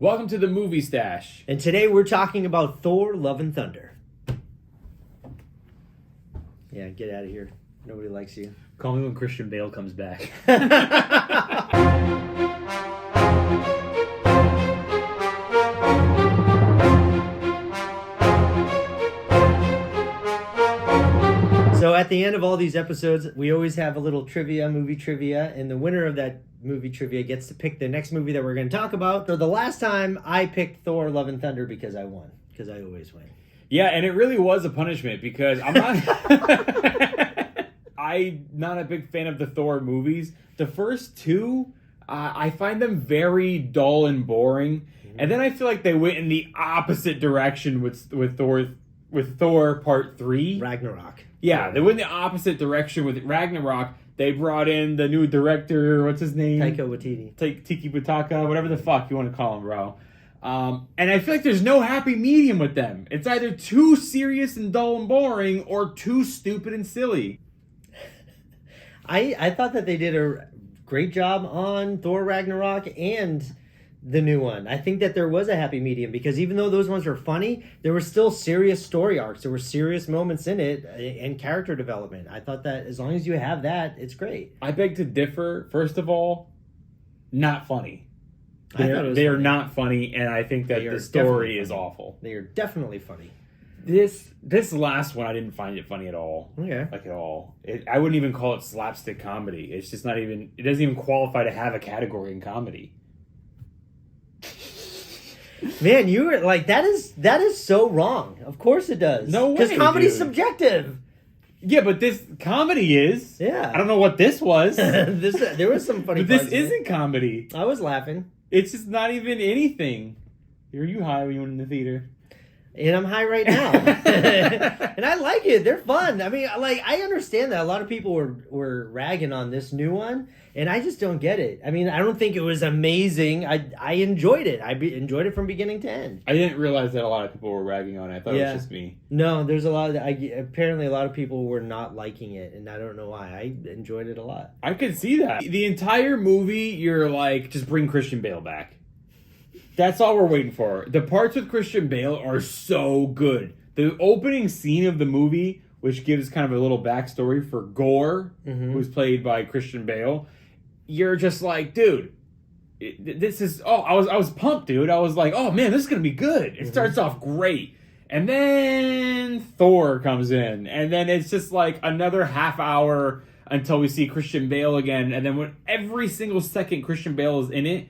Welcome to the Movie Stash. And today we're talking about Thor, Love and Thunder. Yeah, get out of here. Nobody likes you. Call me when Christian Bale comes back. So at the end of all these episodes, we always have a little trivia, movie trivia, and the winner of that movie trivia gets to pick the next movie that we're going to talk about. So the last time I picked Thor, Love and Thunder because I won. Because I always win. Yeah, and it really was a punishment because I'm not a big fan of the Thor movies. The first two, I find them very dull and boring. And then I feel like they went in the opposite direction with Thor Part 3. Ragnarok. Yeah, they went in the opposite direction with Ragnarok. They brought in the new director, what's his name? Taika Waititi. Tiki Pataka, whatever the fuck you want to call him, bro. And I feel like there's no happy medium with them. It's either too serious and dull and boring or too stupid and silly. I thought that they did a great job on Thor Ragnarok and the new one. I think that there was a happy medium because even though those ones were funny, there were still serious story arcs. There were serious moments in it and character development. I thought that as long as you have that, it's great. I beg to differ. First of all, not funny. They are not funny, and I think that the story is awful. They are definitely funny. This last one, I didn't find it funny at all. Okay. Like at all. I wouldn't even call it slapstick comedy. It's just not even... It doesn't even qualify to have a category in comedy. Man, you were like, that is so wrong. Of course it does. No way, because comedy's dude. Subjective. Yeah, but this comedy is. Yeah. I don't know what this was. There was some funny But this parts in it. isn't comedy. I was laughing. It's just not even anything. Were you high when you went in the theater? And I'm high right now. And I like it. They're fun. I mean, like, I understand that a lot of people were ragging on this new one, and I just don't get it. I mean, I don't think it was amazing. I enjoyed it. Enjoyed it from beginning to end. I didn't realize that a lot of people were ragging on it. I thought it was just me. No, there's a lot of... apparently, a lot of people were not liking it, and I don't know why. I enjoyed it a lot. I could see that. The entire movie, you're like, just bring Christian Bale back. That's all we're waiting for. The parts with Christian Bale are so good. The opening scene of the movie, which gives kind of a little backstory for Gore, who's played by Christian Bale, you're just like, dude, this is... Oh, I was pumped, dude. I was like, oh, man, this is going to be good. It starts off great. And then Thor comes in. And then it's just like another half hour until we see Christian Bale again. And then when every single second Christian Bale is in it,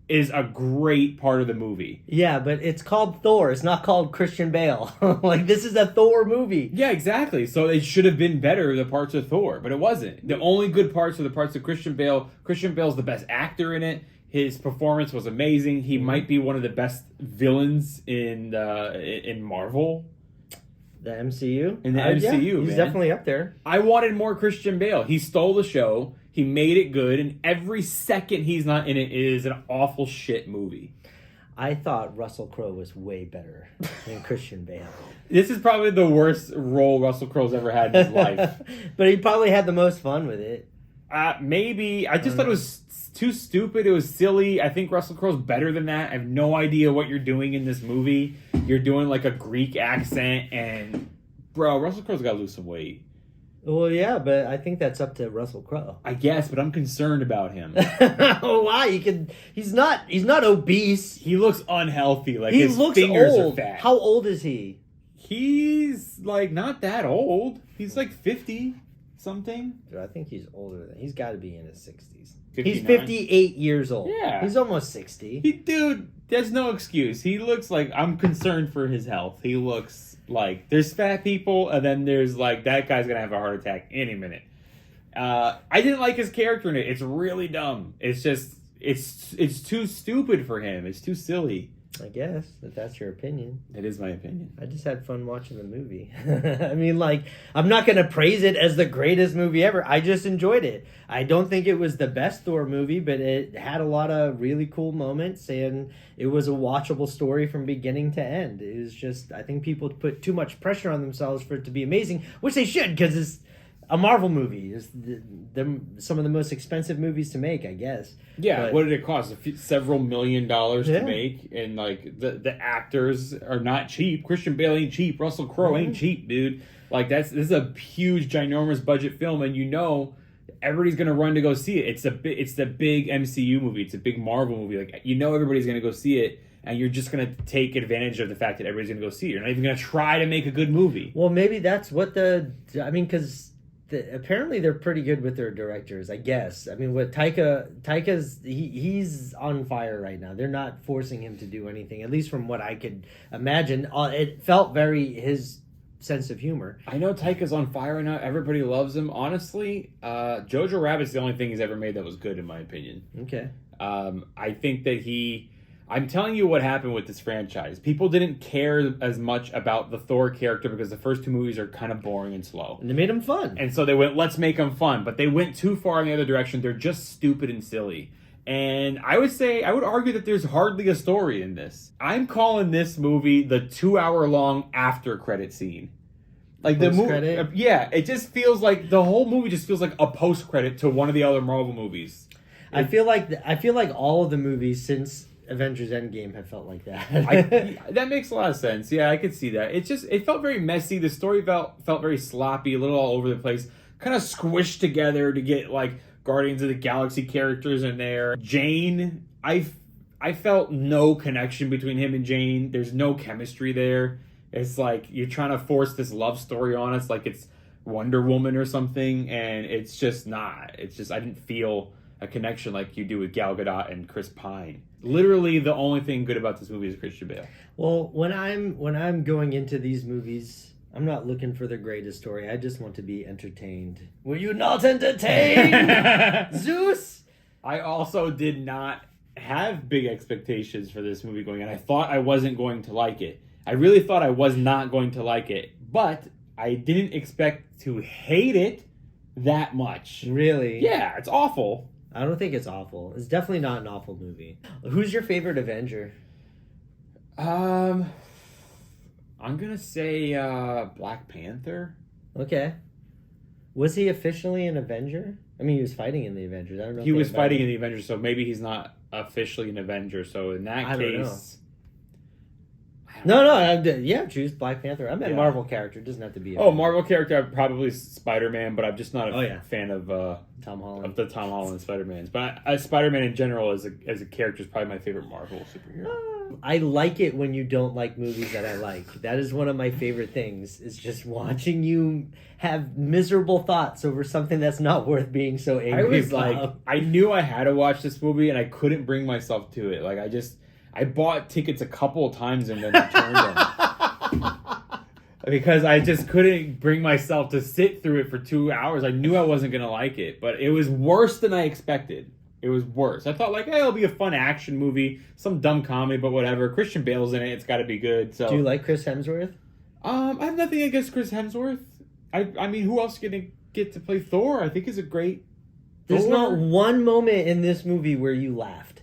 is a great part of the movie. Yeah, but it's called Thor. It's not called Christian Bale. Like, this is a Thor movie. Yeah, exactly. So it should have been better, the parts of Thor, but it wasn't. The only good parts are the parts of Christian Bale. Christian Bale's the best actor in it. His performance was amazing. He might be one of the best villains in Marvel. The MCU? In the MCU, yeah, he's man. definitely up there. I wanted more Christian Bale. He stole the show. He made it good, and every second he's not in it is an awful shit movie. I thought Russell Crowe was way better than Christian Bale. This is probably the worst role Russell Crowe's ever had in his life. But he probably had the most fun with it. Maybe. I just thought it was too stupid. It was silly. I think Russell Crowe's better than that. I have no idea what you're doing in this movie. You're doing like a Greek accent, and bro, Russell Crowe's got to lose some weight. Well, yeah, but I think that's up to Russell Crowe. I guess, but I'm concerned about him. Why? He's not obese. He looks unhealthy. Like He his looks fingers old. are fat. How old is he? He's like not that old. He's like 50 something. Dude, I think he's older than... He's got to be in his 60s. 59? He's 58 years old. Yeah. He's almost 60. Dude, there's no excuse. He looks like... I'm concerned for his health. He looks like... There's fat people, and then there's like... That guy's gonna have a heart attack any minute. I didn't like his character in it. It's really dumb. It's just... It's too stupid for him. It's too silly. I guess, if that's your opinion. It is my opinion. I just had fun watching the movie. I mean, like, I'm not going to praise it as the greatest movie ever. I just enjoyed it. I don't think it was the best Thor movie, but it had a lot of really cool moments, and it was a watchable story from beginning to end. It was just, I think people put too much pressure on themselves for it to be amazing, which they should, because it's a Marvel movie. It's some of the most expensive movies to make, I guess. Yeah, But- what did it cost? Several $1,000,000 Yeah. to make, and like the actors are not cheap. Christian Bale ain't cheap. Russell Crowe ain't cheap, dude. Like this is a huge, ginormous budget film, and everybody's gonna run to go see it. It's the big MCU movie. It's a big Marvel movie. Like everybody's gonna go see it, and you're just gonna take advantage of the fact that everybody's gonna go see it. You're not even gonna try to make a good movie. Well, maybe that's what because apparently they're pretty good with their directors, I guess. I mean, what Taika's he's on fire right now. They're not forcing him to do anything, at least from what I could imagine. It felt very his sense of humor. I know Taika's on fire right now. Everybody loves him. Honestly, Jojo Rabbit's the only thing he's ever made that was good, in my opinion. Okay. I think that I'm telling you what happened with this franchise. People didn't care as much about the Thor character because the first two movies are kind of boring and slow. And they made him fun. And so they went, let's make them fun. But they went too far in the other direction. They're just stupid and silly. And I would argue that there's hardly a story in this. I'm calling this movie the 2-hour-long after credit scene. Like the movie, Post-credit? yeah, it just feels like the whole movie just feels like a post credit to one of the other Marvel movies. I feel like all of the movies since Avengers Endgame have felt like that. That makes a lot of sense. Yeah, I could see that. It felt very messy. The story felt very sloppy, a little all over the place, kind of squished together to get like Guardians of the Galaxy characters in there. Jane, I felt no connection between him and Jane. There's no chemistry there. It's like you're trying to force this love story on us like it's Wonder Woman or something, and it's just not. It's just I didn't feel a connection like you do with Gal Gadot and Chris Pine. Literally, the only thing good about this movie is Christian Bale. Well, when I'm going into these movies, I'm not looking for the greatest story. I just want to be entertained. Were you not entertained, Zeus? I also did not have big expectations for this movie going in. I thought I wasn't going to like it. I really thought I was not going to like it, but I didn't expect to hate it that much. Really? Yeah, it's awful. I don't think it's awful. It's definitely not an awful movie. Who's your favorite Avenger? I'm gonna say Black Panther. Okay. Was he officially an Avenger? I mean, he was fighting in the Avengers. I don't know. He was fighting in the Avengers, so maybe he's not officially an Avenger. So in that I don't know. case, Yeah, choose Black Panther. I meant Yeah. Marvel character. It doesn't have to be. Oh, Marvel character, probably Spider-Man, but I'm just not a fan of Tom Holland. the Tom Holland Spider-Mans. But Spider-Man in general as a character is probably my favorite Marvel superhero. I like it when you don't like movies that I like. That is one of my favorite things. Is just watching you have miserable thoughts over something that's not worth being so angry I was about. like, I knew I had to watch this movie, and I couldn't bring myself to it. Like, I bought tickets a couple of times and then returned them. Because I just couldn't bring myself to sit through it for 2 hours. I knew I wasn't going to like it, but it was worse than I expected. It was worse. I thought, like, hey, it'll be a fun action movie, some dumb comedy, but whatever. Christian Bale's in it. It's got to be good. So, Do you like Chris Hemsworth? I have nothing against Chris Hemsworth. I mean, who else going to get to play Thor? I think he's a great There's Thor. not one moment in this movie where you laughed.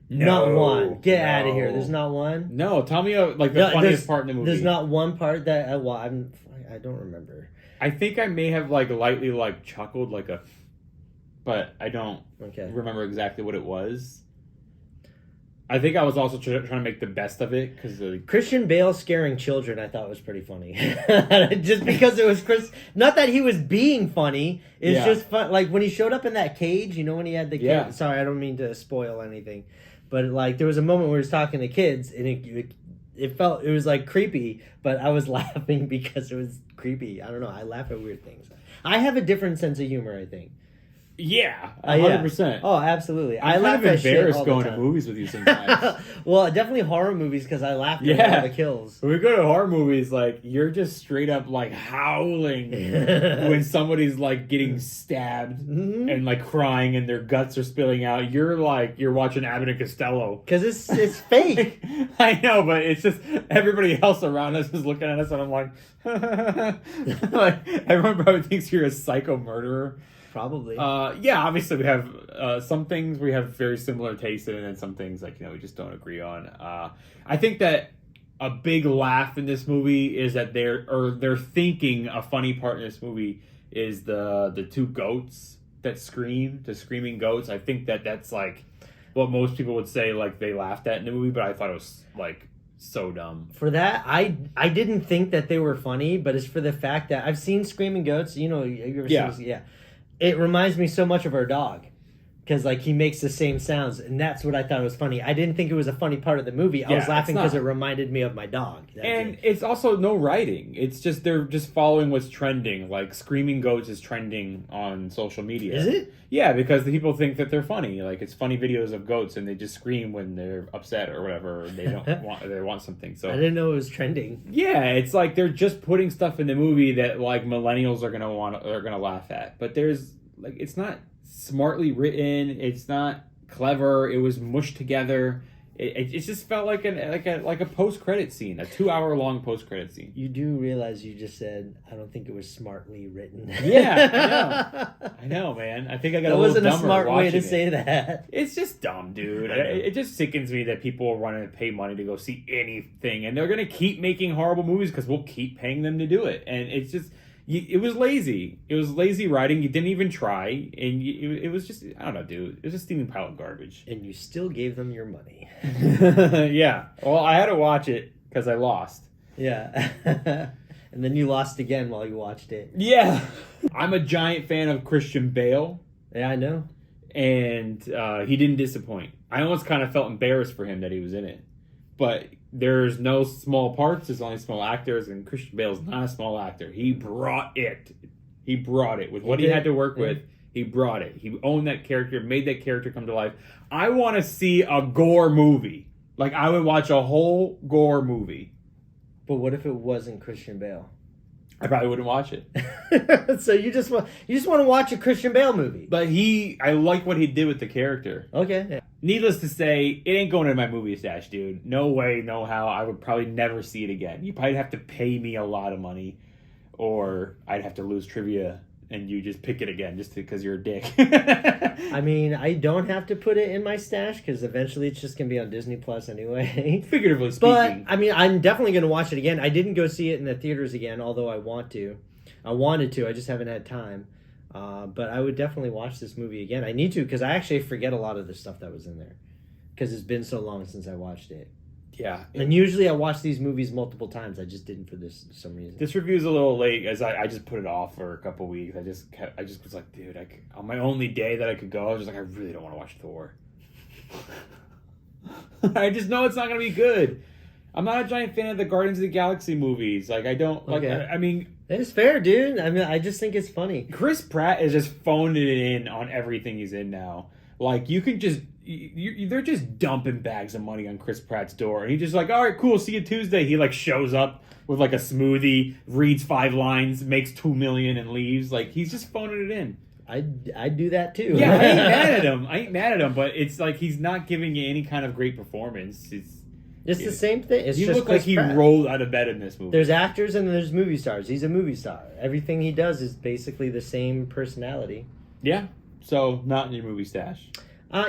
Not one. Get out of here. There's not one. No, tell me the funniest part in the movie. There's not one part that I don't remember. I think I may have lightly chuckled but I don't remember exactly what it was. I think I was also trying to make the best of it because Christian Bale scaring children I thought was pretty funny. Just because it was Chris. Not that he was being funny. It's just fun. Like when he showed up in that cage, when he had the kid. Yeah. Sorry, I don't mean to spoil anything. But there was a moment where he was talking to kids and it was creepy, but I was laughing because it was creepy. I don't know. I laugh at weird things. I have a different sense of humor, I think. Yeah, 100%. Oh, absolutely. I'm laugh kind of at shit embarrassed all the going to time. movies with you sometimes. Well, definitely horror movies because I laughed at all the kills. When we go to horror movies, you're just straight up howling when somebody's getting stabbed and crying and their guts are spilling out. You're watching Abbott and Costello because it's fake. I know, but it's just everybody else around us is looking at us, and I'm everyone probably thinks you're a psycho murderer. Probably. Yeah, obviously we have some things we have very similar taste in, and then some things we just don't agree on. I think that a big laugh in this movie is that they're thinking a funny part in this movie is the two goats that scream, the screaming goats. I think that's like what most people would say like they laughed at in the movie, but I thought it was like so dumb. For that, I didn't think that they were funny, but it's for the fact that I've seen Screaming Goats. You know, have you ever seen this? Yeah. It reminds me so much of our dog. Because, like, he makes the same sounds, and that's what I thought was funny. I didn't think it was a funny part of the movie. I was laughing because it reminded me of my dog. And it's also no writing. It's just, they're just following what's trending. Like, Screaming Goats is trending on social media. Is it? Yeah, because the people think that they're funny. Like, it's funny videos of goats, and they just scream when they're upset or whatever. Or they don't want something. So I didn't know it was trending. Yeah, it's like they're just putting stuff in the movie that, like, millennials are gonna laugh at. But there's, like, it's not smartly written, it's not clever, it was mushed together. It just felt like a post-credit scene, a 2-hour long post-credit scene. You do realize you just said, I don't think it was smartly written. Yeah, I know, man. I think I got a little dumber. That wasn't a smart way to say that. It's just dumb, dude. It just sickens me that people are running to pay money to go see anything, and they're gonna keep making horrible movies because we'll keep paying them to do it, and it's just. It was lazy. It was lazy writing. You didn't even try. And it was just, I don't know, dude. It was a steaming pile of garbage. And you still gave them your money. Yeah. Well, I had to watch it because I lost. Yeah. And then you lost again while you watched it. Yeah. I'm a giant fan of Christian Bale. Yeah, I know. And he didn't disappoint. I almost kind of felt embarrassed for him that he was in it. But there's no small parts. There's only small actors, and Christian Bale's not a small actor. He brought it. He brought it with what he had to work with. He brought it. He owned that character, made that character come to life. I want to see a gore movie. Like, I would watch a whole gore movie. But what if it wasn't Christian Bale? I probably wouldn't watch it. So you just want to watch a Christian Bale movie. But I like what he did with the character. Okay. Yeah. Needless to say, it ain't going in my movie stash, dude. No way, no how. I would probably never see it again. You probably have to pay me a lot of money, or I'd have to lose trivia and you just pick it again just because you're a dick. I mean, I don't have to put it in my stash because eventually it's just going to be on Disney Plus anyway. Figuratively speaking. But, I mean, I'm definitely going to watch it again. I didn't go see it in the theaters again, although I want to. I wanted to. I just haven't had time. But I would definitely watch this movie again. I need to because I actually forget a lot of the stuff that was in there because it's been so long since I watched it. Yeah. And usually I watch these movies multiple times. I just didn't for this for some reason. This review's a little late as I just put it off for a couple weeks. I just was like, dude, on my only day that I could go, I was just like, I really don't want to watch Thor. I just know it's not going to be good. I'm not a giant fan of the Guardians of the Galaxy movies. Like, I don't... Like, okay. I mean... It's fair, dude. I mean, I just think it's funny. Chris Pratt is just phoning it in on everything he's in now. Like, you can just... they're just dumping bags of money on Chris Pratt's door. And he's just like, all right, cool, see you Tuesday. He, like, shows up with, like, a smoothie, reads 5 lines, makes $2 million, and leaves. Like, he's just phoning it in. I'd do that, too. Yeah, I ain't mad at him. But it's like he's not giving you any kind of great performance. It's the same thing. It's you just look like he rolled out of bed in this movie. There's actors and there's movie stars. He's a movie star. Everything he does is basically the same personality. Yeah. So, not in your movie stash.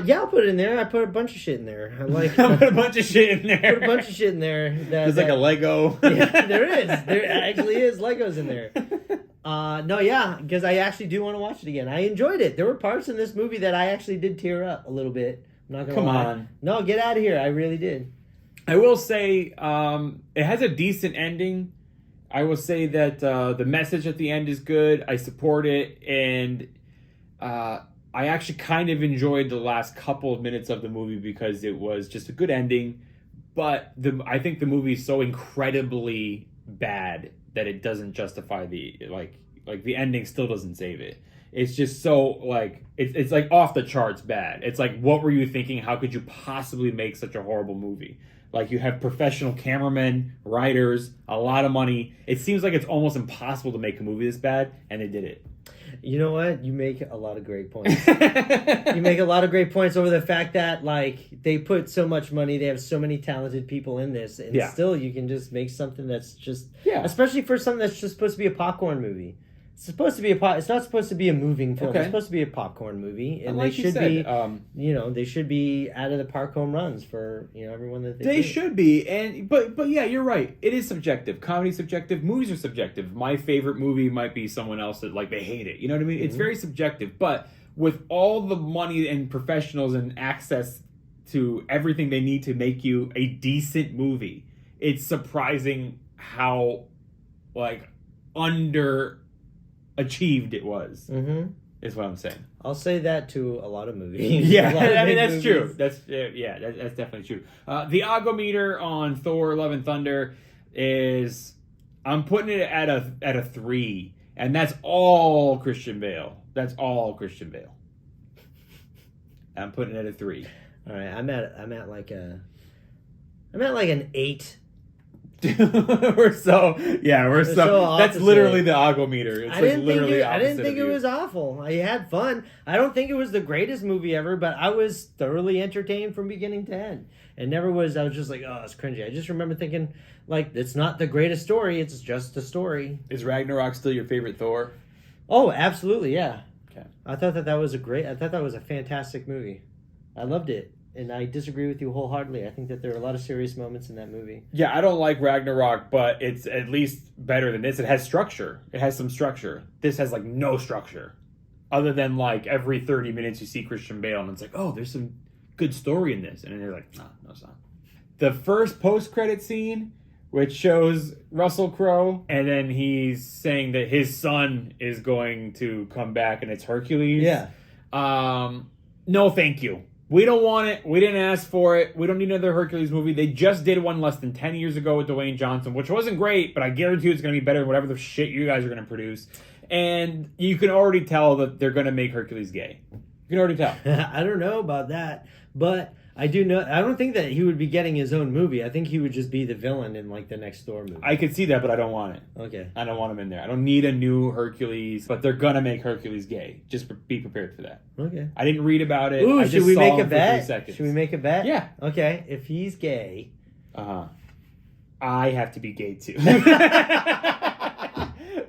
Yeah, I'll put it in there. I put a bunch of shit in there. I like. I put a bunch of shit in there. Put a bunch of shit in there. There's like a Lego. Yeah, there is. There actually is Legos in there. No, yeah, because I actually do want to watch it again. I enjoyed it. There were parts in this movie that I actually did tear up a little bit. I'm not gonna lie. Come on. No, get out of here. I really did. I will say it has a decent ending. I will say that the message at the end is good. I support it, and I actually kind of enjoyed the last couple of minutes of the movie because it was just a good ending. But I think the movie is so incredibly bad that it doesn't justify the the ending still doesn't save it. It's just so like it's like off the charts bad. It's like, what were you thinking? How could you possibly make such a horrible movie? Like, you have professional cameramen, writers, a lot of money. It seems like it's almost impossible to make a movie this bad, and they did it. You know what? You make a lot of great points. You make a lot of great points over the fact that, like, they put so much money, they have so many talented people in this, and still you can just make something that's just... Yeah. Especially for something that's just supposed to be a popcorn movie. It's supposed to be It's not supposed to be a moving film. Okay. It's supposed to be a popcorn movie, and like they you should said, be. They should be out of the park home runs for everyone that they should be, but yeah, you're right. It is subjective. Comedy's subjective. Movies are subjective. My favorite movie might be someone else that like they hate it. You know what I mean? It's very subjective. But with all the money and professionals and access to everything they need to make you a decent movie, it's surprising how like underachieved it was. Is what I'm saying. I'll say that to a lot of movies. Yeah, I mean that's true. That's definitely true. The Agometer on Thor: Love and Thunder is, I'm putting it at a 3, and that's all Christian Bale. That's all Christian Bale. I'm putting it at a 3. All right, I'm at like an 8. we're so that's literally the Agometer. It's I didn't literally think it was awful. I had fun. I don't think it was the greatest movie ever, but I was thoroughly entertained from beginning to end. It never was. I was just like, oh, it's cringy. I just remember thinking, like, it's not the greatest story. It's just a story. Is Ragnarok still your favorite Thor? Oh, absolutely, yeah. Okay. I thought that was a fantastic movie. I loved it. And I disagree with you wholeheartedly. I think that there are a lot of serious moments in that movie. Yeah, I don't like Ragnarok, but it's at least better than this. It has structure. It has some structure. This has, like, no structure. Other than, like, every 30 minutes you see Christian Bale, and it's like, oh, there's some good story in this. And then you're like, no, it's not. The first post-credit scene, which shows Russell Crowe, and then he's saying that his son is going to come back, and it's Hercules. Yeah. No, thank you. We don't want it. We didn't ask for it. We don't need another Hercules movie. They just did one less than 10 years ago with Dwayne Johnson, which wasn't great, but I guarantee you it's going to be better than whatever the shit you guys are going to produce. And you can already tell that they're going to make Hercules gay. You can already tell. I don't know about that, but I do know. I don't think that he would be getting his own movie. I think he would just be the villain in like the next Thor movie. I could see that, but I don't want it. Okay. I don't want him in there. I don't need a new Hercules, but they're going to make Hercules gay. Just be prepared for that. Okay. I didn't read about it. Ooh, I should we make a bet? Should we make a bet? Yeah. Okay. If he's gay. I have to be gay too.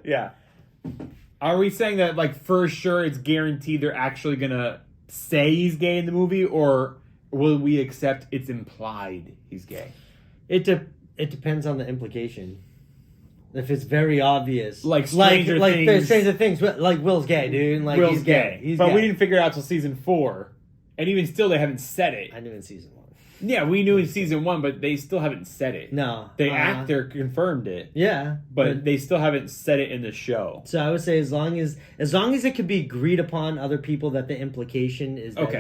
Yeah. Are we saying that, like, for sure it's guaranteed they're actually going to say he's gay in the movie, or will we accept it's implied he's gay? It depends on the implication. If it's very obvious. Like Stranger Things. Stranger Things. Like, Will's gay, dude. Like, Will's he's gay. But we didn't figure it out till season 4. And even still, they haven't said it. I knew in season 1. Yeah, we knew in season 1, but they still haven't said it. No. The actor confirmed it. Yeah. But they still haven't said it in the show. So I would say as long as it could be agreed upon other people that the implication is that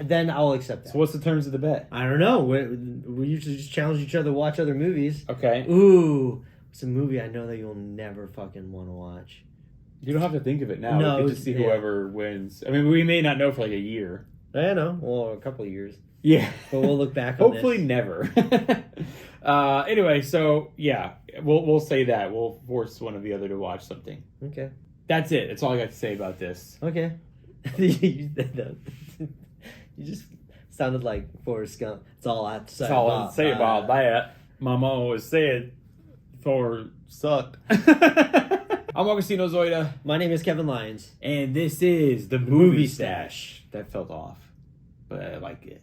then I'll accept that. So what's the terms of the bet? I don't know. We usually just challenge each other to watch other movies. Okay. Ooh, it's a movie I know that you'll never fucking want to watch. You don't have to think of it now. No, we can just see whoever wins. I mean, we may not know for like a year. I know. Well, a couple of years. Yeah. But we'll look back on Hopefully never. Anyway, so yeah, we'll say that. We'll force one or the other to watch something. Okay. That's it. That's all I got to say about this. Okay. You just sounded like Forrest Gump. That's all I have to say. That's all I have to say about that. Mama always said Thor sucked. I'm Agostino Zoida. My name is Kevin Lyons. And this is The Movie Stash. That felt off, but I like it.